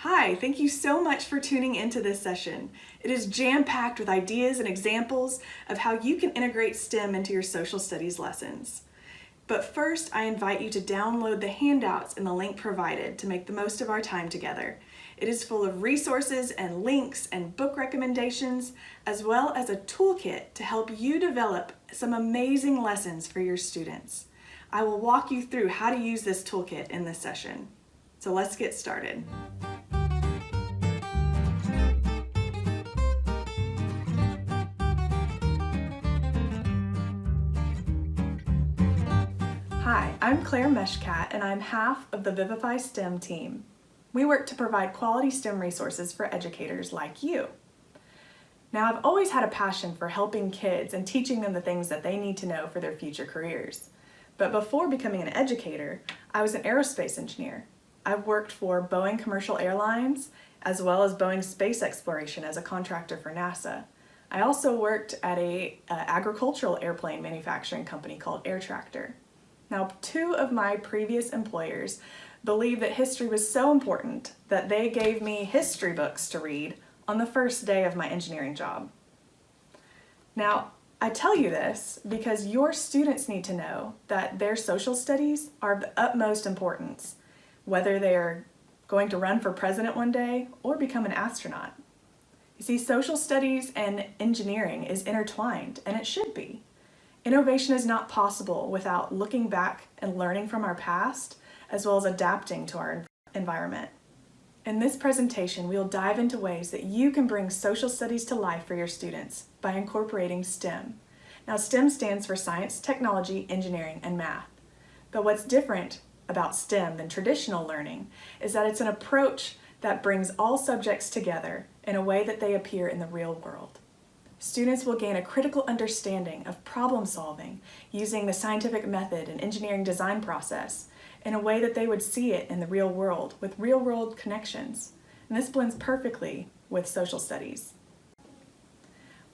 Hi, thank you so much for tuning into this session. It is jam-packed with ideas and examples of how you can integrate STEM into your social studies lessons. But first, I invite you to download the handouts in the link provided to make the most of our time together. It is full of resources and links and book recommendations, as well as a toolkit to help you develop some amazing lessons for your students. I will walk you through how to use this toolkit in this session. So let's get started. Hi, I'm Claire Meshkat, and I'm half of the Vivify STEM team. We work to provide quality STEM resources for educators like you. Now, I've always had a passion for helping kids and teaching them the things that they need to know for their future careers. But before becoming an educator, I was an aerospace engineer. I've worked for Boeing Commercial Airlines, as well as Boeing Space Exploration as a contractor for NASA. I also worked at an agricultural airplane manufacturing company called Air Tractor. Now, two of my previous employers believed that history was so important that they gave me history books to read on the first day of my engineering job. Now, I tell you this because your students need to know that their social studies are of the utmost importance, whether they're going to run for president one day or become an astronaut. You see, social studies and engineering is intertwined, and it should be. Innovation is not possible without looking back and learning from our past, as well as adapting to our environment. In this presentation, we'll dive into ways that you can bring social studies to life for your students by incorporating STEM. Now, STEM stands for science, technology, engineering, and math. But what's different about STEM than traditional learning is that it's an approach that brings all subjects together in a way that they appear in the real world. Students will gain a critical understanding of problem solving using the scientific method and engineering design process in a way that they would see it in the real world with real world connections. And this blends perfectly with social studies.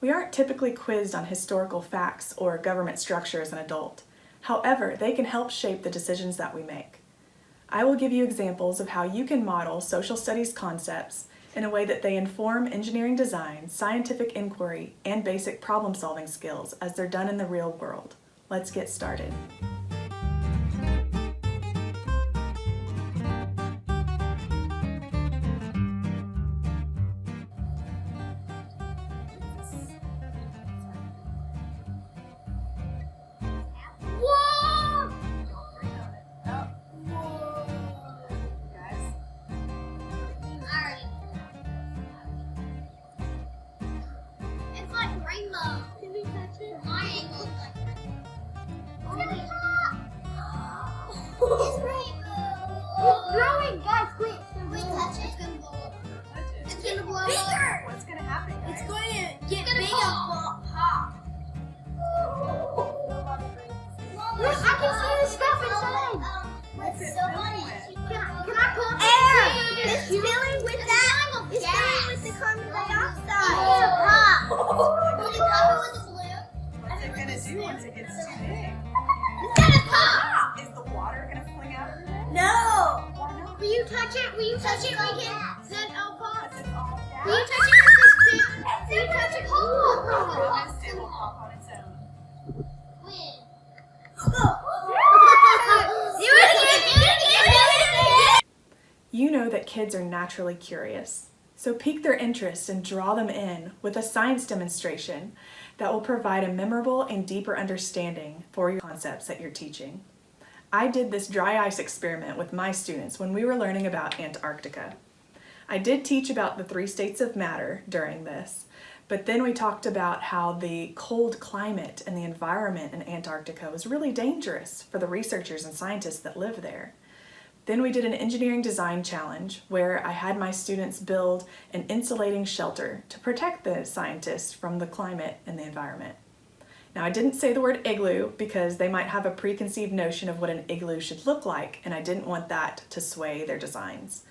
We aren't typically quizzed on historical facts or government structure as an adult. However, they can help shape the decisions that we make. I will give you examples of how you can model social studies concepts in a way that they inform engineering design, scientific inquiry, and basic problem-solving skills as they're done in the real world. Let's get started. Rainbow. Can we touch it? Triangle looks like rainbow. It's rainbow. It's growing, guys. Quick. Wait, touch it. It's gonna blow up. It's gonna blow up. What's going to happen, guys? It's going to get big and pop. Look, I can see the stuff inside. What's it so filling funny. with? Can I put air? It's filling with that. It's filling with the carbon dioxide. It's a pop. Will you pop it with the blue? What's it going to do once it gets too big? It's gonna pop. Is the water going to fling out of it? No. Why not? Will you touch it? Will you touch it? We can. Then I'll pop. Because it's all gas. Will you touch it with this spoon? Will you touch it? Promise it will pop on its own. You know that kids are naturally curious, so pique their interest and draw them in with a science demonstration that will provide a memorable and deeper understanding for your concepts that you're teaching. I did this dry ice experiment with my students when we were learning about Antarctica. I did teach about the 3 states of matter during this, but then we talked about how the cold climate and the environment in Antarctica was really dangerous for the researchers and scientists that live there. Then we did an engineering design challenge where I had my students build an insulating shelter to protect the scientists from the climate and the environment. Now, I didn't say the word igloo because they might have a preconceived notion of what an igloo should look like, and I didn't want that to sway their designs.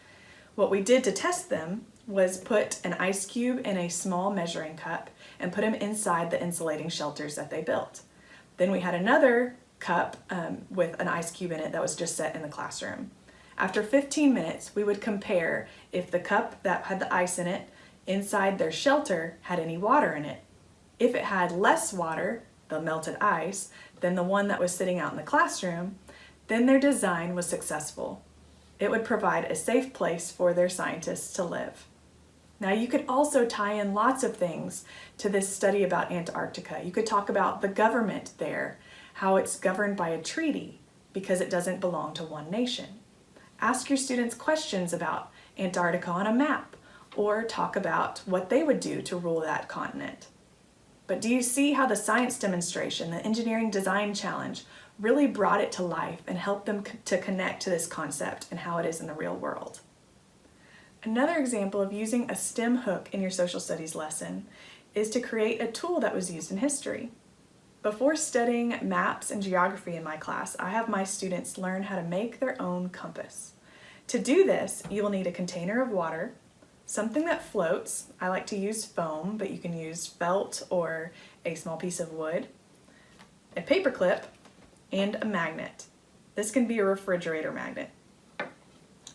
What we did to test them was put an ice cube in a small measuring cup and put them inside the insulating shelters that they built. Then we had another cup with an ice cube in it that was just set in the classroom. After 15 minutes, we would compare if the cup that had the ice in it inside their shelter had any water in it. If it had less water, the melted ice, than the one that was sitting out in the classroom, then their design was successful. It would provide a safe place for their scientists to live. Now, you could also tie in lots of things to this study about Antarctica. You could talk about the government there, how it's governed by a treaty because it doesn't belong to one nation. Ask your students questions about Antarctica on a map, or talk about what they would do to rule that continent. But do you see how the science demonstration, the engineering design challenge, really brought it to life and helped them to connect to this concept and how it is in the real world? Another example of using a STEM hook in your social studies lesson is to create a tool that was used in history. Before studying maps and geography in my class, I have my students learn how to make their own compass. To do this, you will need a container of water, something that floats. I like to use foam, but you can use felt or a small piece of wood, a paper clip, and a magnet. This can be a refrigerator magnet.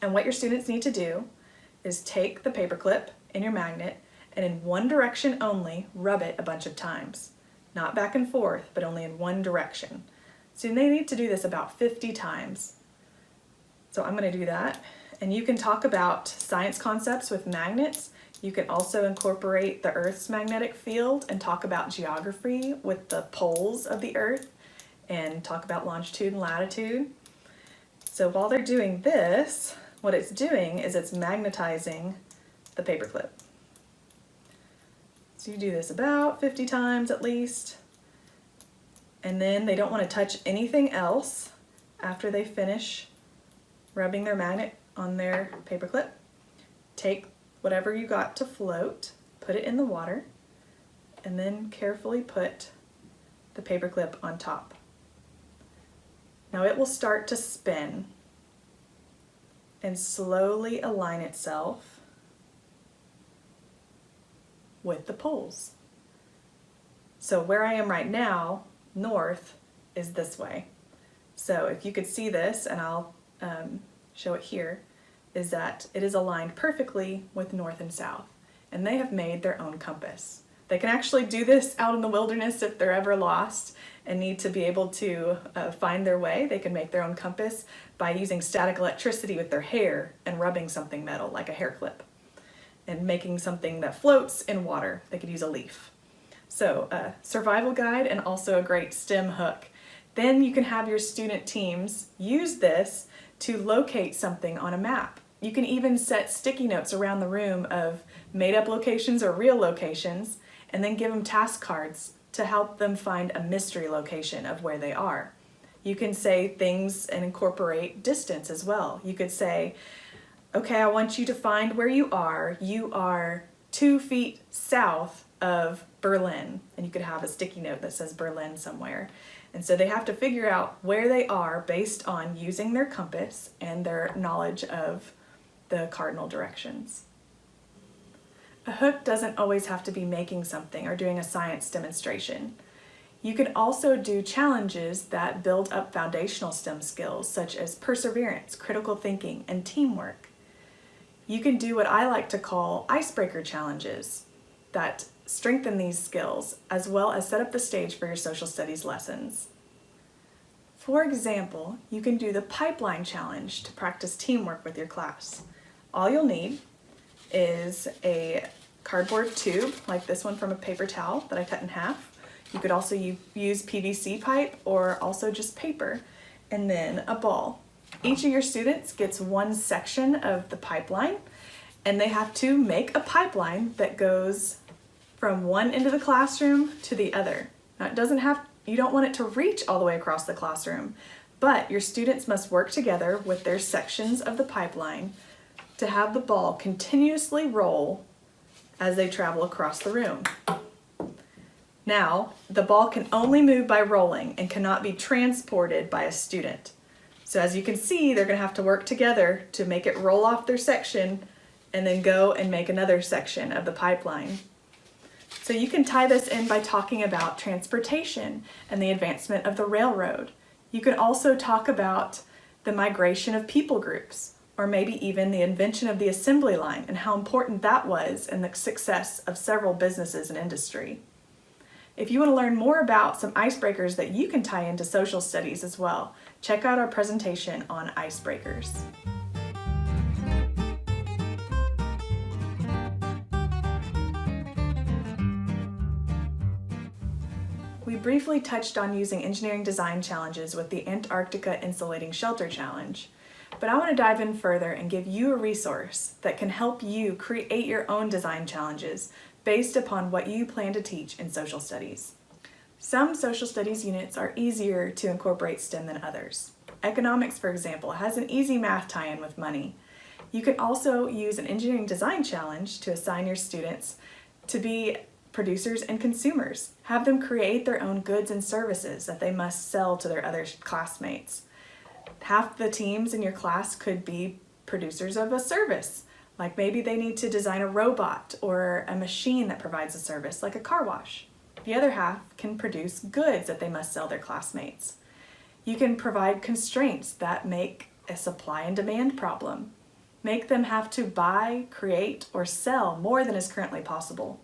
And what your students need to do is take the paper clip and your magnet and in one direction only rub it a bunch of times. Not back and forth, but only in one direction. So they need to do this about 50 times. So I'm going to do that. And you can talk about science concepts with magnets. You can also incorporate the Earth's magnetic field and talk about geography with the poles of the Earth and talk about longitude and latitude. So while they're doing this, what it's doing is it's magnetizing the paperclip. So you do this about 50 times at least. And then they don't want to touch anything else after they finish rubbing their magnet on their paperclip. Take whatever you got to float, put it in the water, and then carefully put the paperclip on top. Now it will start to spin and slowly align itself with the poles. So where I am right now, north, is this way. So if you could see this, and I'll show it here, is that it is aligned perfectly with north and south, and they have made their own compass. They can actually do this out in the wilderness if they're ever lost and need to be able to find their way. They can make their own compass by using static electricity with their hair and rubbing something metal like a hair clip and making something that floats in water. They could use a leaf. So a survival guide and also a great STEM hook. Then you can have your student teams use this to locate something on a map. You can even set sticky notes around the room of made-up locations or real locations, and then give them task cards to help them find a mystery location of where they are. You can say things and incorporate distance as well. You could say, okay, I want you to find where you are. You are 2 feet south of Berlin. And you could have a sticky note that says Berlin somewhere. And so they have to figure out where they are based on using their compass and their knowledge of the cardinal directions. A hook doesn't always have to be making something or doing a science demonstration. You can also do challenges that build up foundational STEM skills such as perseverance, critical thinking, and teamwork. You can do what I like to call icebreaker challenges that strengthen these skills as well as set up the stage for your social studies lessons. For example, you can do the pipeline challenge to practice teamwork with your class. All you'll need is a cardboard tube like this one from a paper towel that I cut in half. You could also use PVC pipe or also just paper, and then a ball. Each of your students gets one section of the pipeline, and they have to make a pipeline that goes from one end of the classroom to the other. Now you don't want it to reach all the way across the classroom, but your students must work together with their sections of the pipeline to have the ball continuously roll as they travel across the room. Now, the ball can only move by rolling and cannot be transported by a student. So as you can see, they're going to have to work together to make it roll off their section and then go and make another section of the pipeline. So you can tie this in by talking about transportation and the advancement of the railroad. You can also talk about the migration of people groups, or maybe even the invention of the assembly line and how important that was in the success of several businesses and industry. If you want to learn more about some icebreakers that you can tie into social studies as well, check out our presentation on icebreakers. We briefly touched on using engineering design challenges with the Antarctica Insulating Shelter Challenge, but I want to dive in further and give you a resource that can help you create your own design challenges based upon what you plan to teach in social studies. Some social studies units are easier to incorporate STEM than others. Economics, for example, has an easy math tie-in with money. You can also use an engineering design challenge to assign your students to be producers and consumers. Have them create their own goods and services that they must sell to their other classmates. Half the teams in your class could be producers of a service, like maybe they need to design a robot or a machine that provides a service, like a car wash. The other half can produce goods that they must sell their classmates. You can provide constraints that make a supply and demand problem. Make them have to buy, create, or sell more than is currently possible.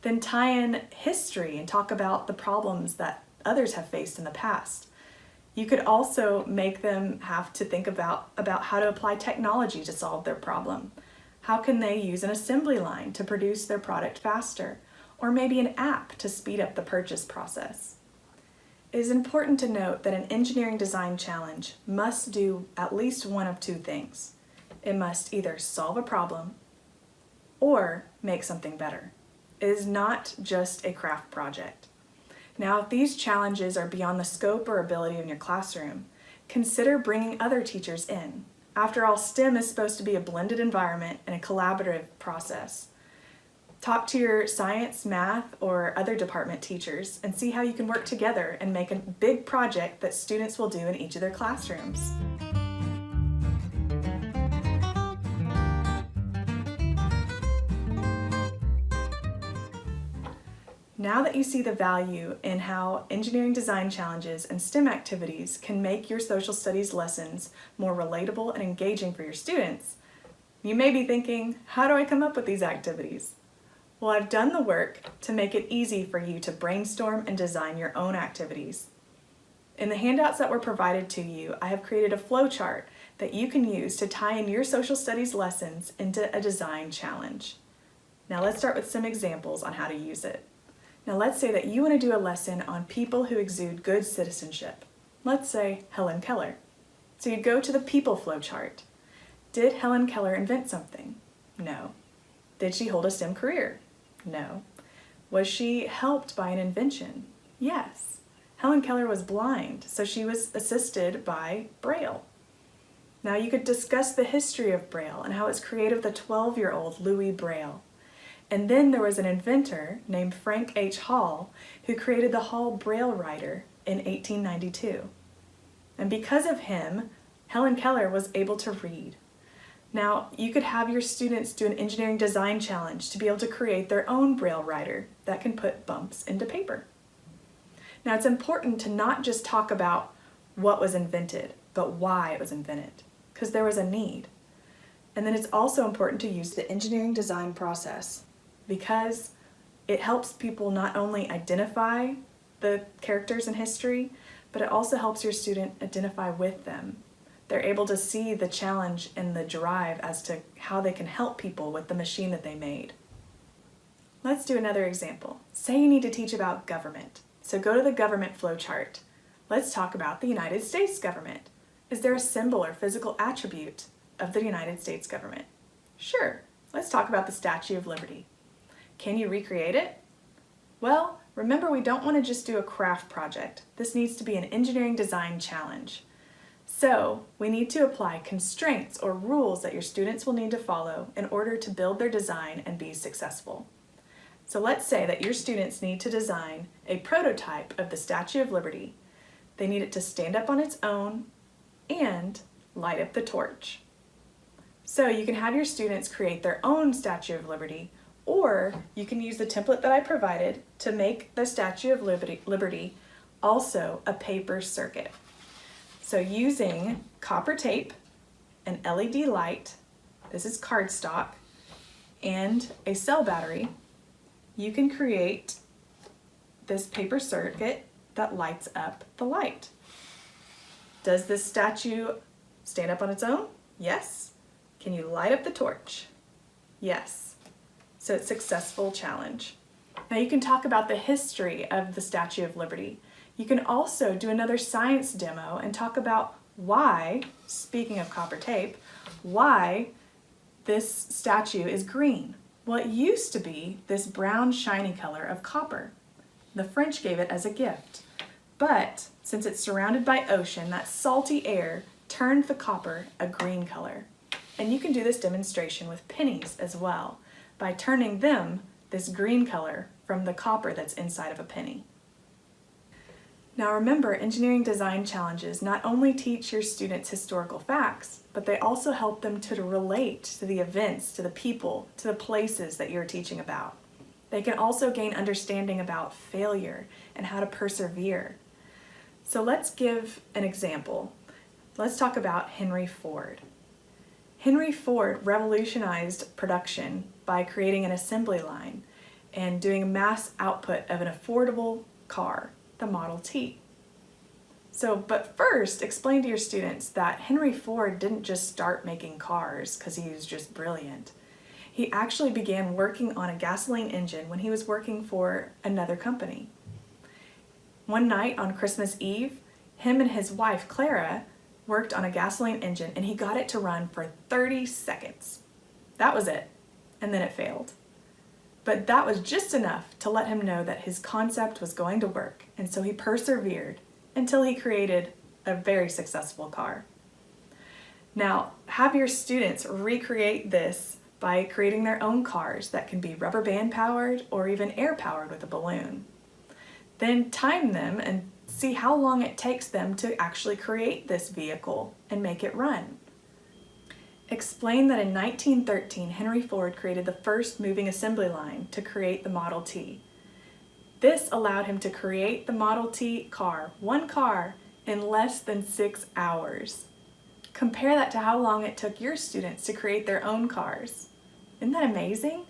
Then tie in history and talk about the problems that others have faced in the past. You could also make them have to think about how to apply technology to solve their problem. How can they use an assembly line to produce their product faster? Or maybe an app to speed up the purchase process. It is important to note that an engineering design challenge must do at least one of two things. It must either solve a problem or make something better. It is not just a craft project. Now, if these challenges are beyond the scope or ability in your classroom, consider bringing other teachers in. After all, STEM is supposed to be a blended environment and a collaborative process. Talk to your science, math, or other department teachers and see how you can work together and make a big project that students will do in each of their classrooms. Now that you see the value in how engineering design challenges and STEM activities can make your social studies lessons more relatable and engaging for your students, you may be thinking, how do I come up with these activities? Well, I've done the work to make it easy for you to brainstorm and design your own activities. In the handouts that were provided to you, I have created a flowchart that you can use to tie in your social studies lessons into a design challenge. Now let's start with some examples on how to use it. Now let's say that you want to do a lesson on people who exude good citizenship. Let's say Helen Keller. So you go to the people flowchart. Did Helen Keller invent something? No. Did she hold a STEM career? No. Was she helped by an invention? Yes. Helen Keller was blind, so she was assisted by Braille. Now you could discuss the history of Braille and how it's created with the 12-year-old Louis Braille. And then there was an inventor named Frank H. Hall who created the Hall Braille Writer in 1892. And because of him, Helen Keller was able to read. Now, you could have your students do an engineering design challenge to be able to create their own Braille writer that can put bumps into paper. Now, it's important to not just talk about what was invented, but why it was invented, because there was a need. And then it's also important to use the engineering design process because it helps people not only identify the characters in history, but it also helps your student identify with them. They're able to see the challenge and the drive as to how they can help people with the machine that they made. Let's do another example. Say you need to teach about government. So go to the government flowchart. Let's talk about the United States government. Is there a symbol or physical attribute of the United States government? Sure. Let's talk about the Statue of Liberty. Can you recreate it? Well, remember, we don't want to just do a craft project. This needs to be an engineering design challenge. So we need to apply constraints or rules that your students will need to follow in order to build their design and be successful. So let's say that your students need to design a prototype of the Statue of Liberty. They need it to stand up on its own and light up the torch. So you can have your students create their own Statue of Liberty, or you can use the template that I provided to make the Statue of Liberty also a paper circuit. So using copper tape, an LED light, this is cardstock, and a cell battery, you can create this paper circuit that lights up the light. Does this statue stand up on its own? Yes. Can you light up the torch? Yes. So it's a successful challenge. Now you can talk about the history of the Statue of Liberty. You can also do another science demo and talk about why, speaking of copper tape, why this statue is green. Well, it used to be this brown shiny color of copper. The French gave it as a gift. But since it's surrounded by ocean, that salty air turned the copper a green color. And you can do this demonstration with pennies as well, by turning them this green color from the copper that's inside of a penny. Now remember, engineering design challenges not only teach your students historical facts, but they also help them to relate to the events, to the people, to the places that you're teaching about. They can also gain understanding about failure and how to persevere. So let's give an example. Let's talk about Henry Ford. Henry Ford revolutionized production by creating an assembly line and doing a mass output of an affordable car, the Model T. But first, explain to your students that Henry Ford didn't just start making cars because he was just brilliant. He actually began working on a gasoline engine when he was working for another company. One night on Christmas Eve, him and his wife, Clara, worked on a gasoline engine and he got it to run for 30 seconds. That was it. And then it failed. But that was just enough to let him know that his concept was going to work, and so he persevered until he created a very successful car. Now, have your students recreate this by creating their own cars that can be rubber band powered or even air powered with a balloon. Then time them and see how long it takes them to actually create this vehicle and make it run. Explain that in 1913, Henry Ford created the first moving assembly line to create the Model T. This allowed him to create the Model T car, one car, in less than 6 hours. Compare that to how long it took your students to create their own cars. Isn't that amazing?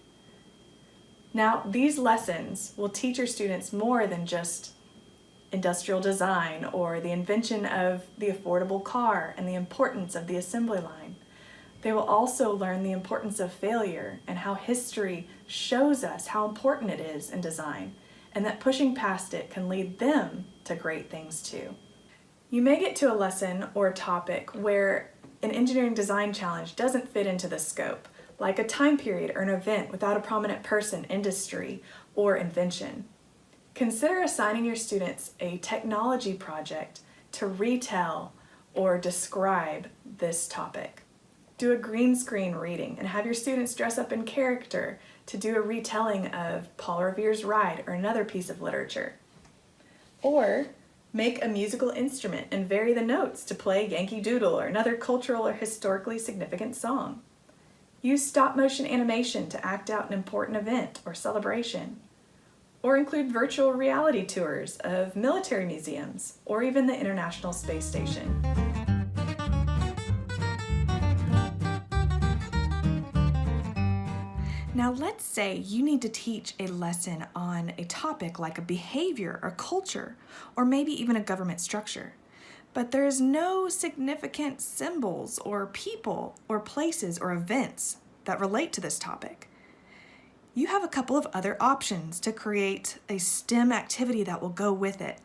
Now, these lessons will teach your students more than just industrial design or the invention of the affordable car and the importance of the assembly line. They will also learn the importance of failure and how history shows us how important it is in design, and that pushing past it can lead them to great things too. You may get to a lesson or a topic where an engineering design challenge doesn't fit into the scope, like a time period or an event without a prominent person, industry, or invention. Consider assigning your students a technology project to retell or describe this topic. Do a green screen reading and have your students dress up in character to do a retelling of Paul Revere's Ride or another piece of literature. Or make a musical instrument and vary the notes to play Yankee Doodle or another cultural or historically significant song. Use stop-motion animation to act out an important event or celebration. Or include virtual reality tours of military museums or even the International Space Station. Now let's say you need to teach a lesson on a topic like a behavior or culture, or maybe even a government structure, but there is no significant symbols or people or places or events that relate to this topic. You have a couple of other options to create a STEM activity that will go with it.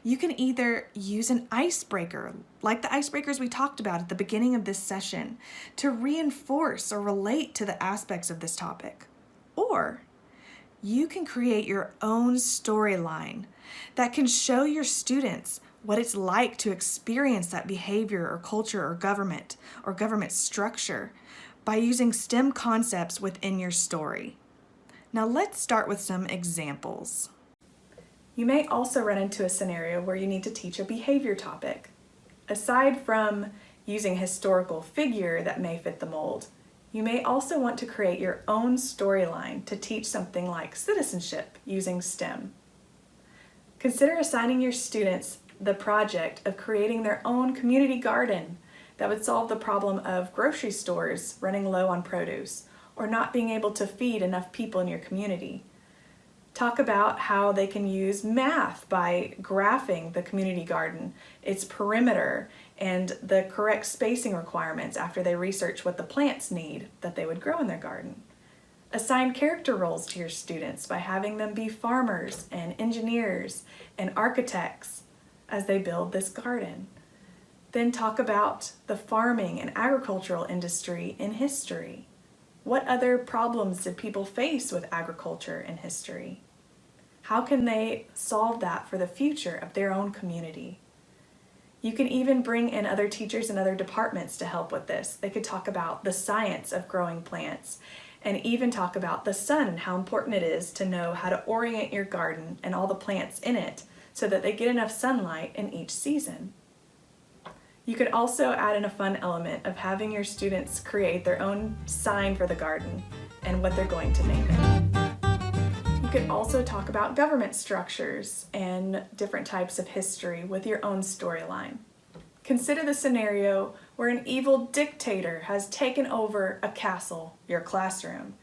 You can either use an icebreaker, like the icebreakers we talked about at the beginning of this session, to reinforce or relate to the aspects of this topic. Or you can create your own storyline that can show your students what it's like to experience that behavior or culture or government structure by using STEM concepts within your story. Now let's start with some examples. You may also run into a scenario where you need to teach a behavior topic. Aside from using a historical figure that may fit the mold, you may also want to create your own storyline to teach something like citizenship using STEM. Consider assigning your students the project of creating their own community garden that would solve the problem of grocery stores running low on produce or not being able to feed enough people in your community. Talk about how they can use math by graphing the community garden, its perimeter, and the correct spacing requirements after they research what the plants need that they would grow in their garden. Assign character roles to your students by having them be farmers and engineers and architects as they build this garden. Then talk about the farming and agricultural industry in history. What other problems did people face with agriculture in history? How can they solve that for the future of their own community? You can even bring in other teachers and other departments to help with this. They could talk about the science of growing plants and even talk about the sun and how important it is to know how to orient your garden and all the plants in it so that they get enough sunlight in each season. You could also add in a fun element of having your students create their own sign for the garden and what they're going to name it. You could also talk about government structures and different types of history with your own storyline. Consider the scenario where an evil dictator has taken over a castle, your classroom,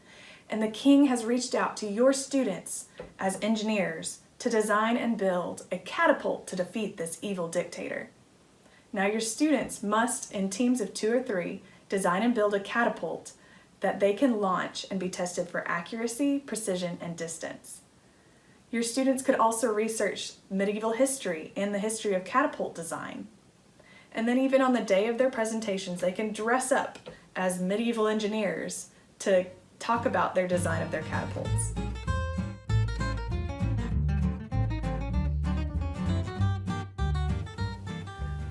and the king has reached out to your students as engineers to design and build a catapult to defeat this evil dictator. Now your students must, in teams of 2 or 3, design and build a catapult that they can launch and be tested for accuracy, precision, and distance. Your students could also research medieval history and the history of catapult design. And then even on the day of their presentations, they can dress up as medieval engineers to talk about their design of their catapults.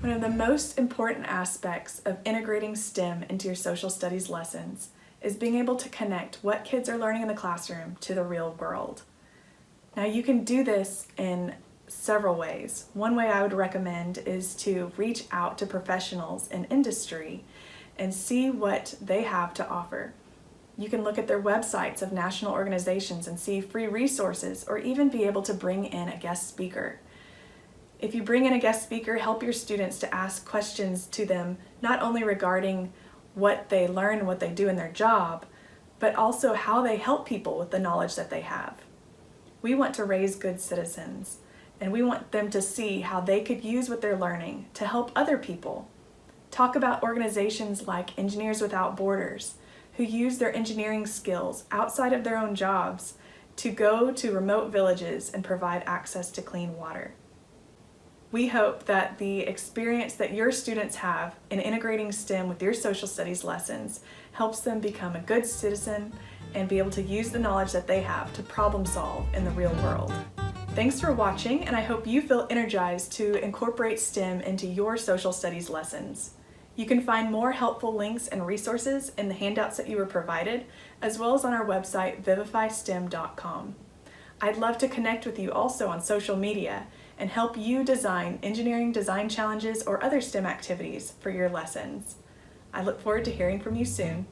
One of the most important aspects of integrating STEM into your social studies lessons is being able to connect what kids are learning in the classroom to the real world. Now you can do this in several ways. One way I would recommend is to reach out to professionals in industry and see what they have to offer. You can look at their websites of national organizations and see free resources or even be able to bring in a guest speaker. If you bring in a guest speaker, help your students to ask questions to them, not only regarding what they learn and what they do in their job, but also how they help people with the knowledge that they have. We want to raise good citizens, and we want them to see how they could use what they're learning to help other people. Talk about organizations like Engineers Without Borders, who use their engineering skills outside of their own jobs to go to remote villages and provide access to clean water. We hope that the experience that your students have in integrating STEM with your social studies lessons helps them become a good citizen and be able to use the knowledge that they have to problem solve in the real world. Thanks for watching, and I hope you feel energized to incorporate STEM into your social studies lessons. You can find more helpful links and resources in the handouts that you were provided, as well as on our website, vivifystem.com. I'd love to connect with you also on social media and help you design engineering design challenges or other STEM activities for your lessons. I look forward to hearing from you soon.